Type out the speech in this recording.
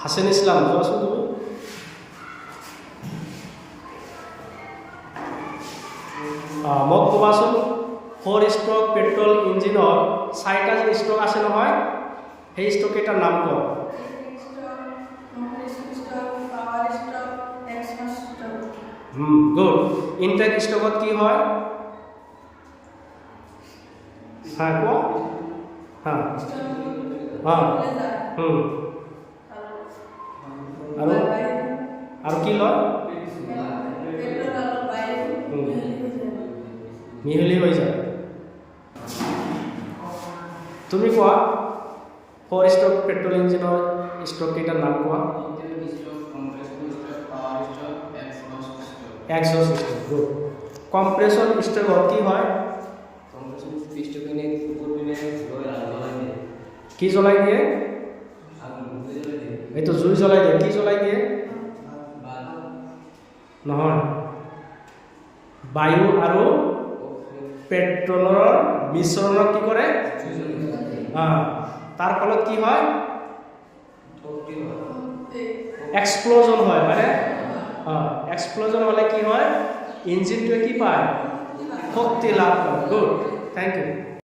হাসেন ইসলাম যোৱাচোন তুমি মোক ক'বাচোন 4 ষ্ট্ৰক পেট্ৰল ইঞ্জিনৰ 4টা যে ষ্ট্ৰক আছে নহয় সেই ষ্ট্ৰক কেইটাৰ নাম কোৱা গুড ইনটেক ষ্ট্ৰকত কি হয় হা কোৱা হা হা আৰু কি লয় মিহলি হৈ যায় তুমি কোৱা 4 ষ্ট্ৰক পেট্ৰল ইঞ্জিনৰ ষ্ট্ৰক কেইটাৰ নাম কোৱা এক্সহষ্ট ষ্ট্ৰক গুড কম্প্ৰেছন ষ্ট্ৰকত কি হয় কি জ্বলাই দিয়ে এইটো জুই জ্বলাই দিয়ে কি জ্বলাই দিয়ে নহয় বায়ু আৰু পেট্ৰলৰ মিশ্ৰণক কি কৰে তাৰ ফলত কি হয় এক্সপ্লোজন হয় মানে এক্সপ্লোজন হলে কি হয় ইঞ্জিনটোৱে কি পায় শক্তি লাভ কৰে গুড থ্যাংক ইউ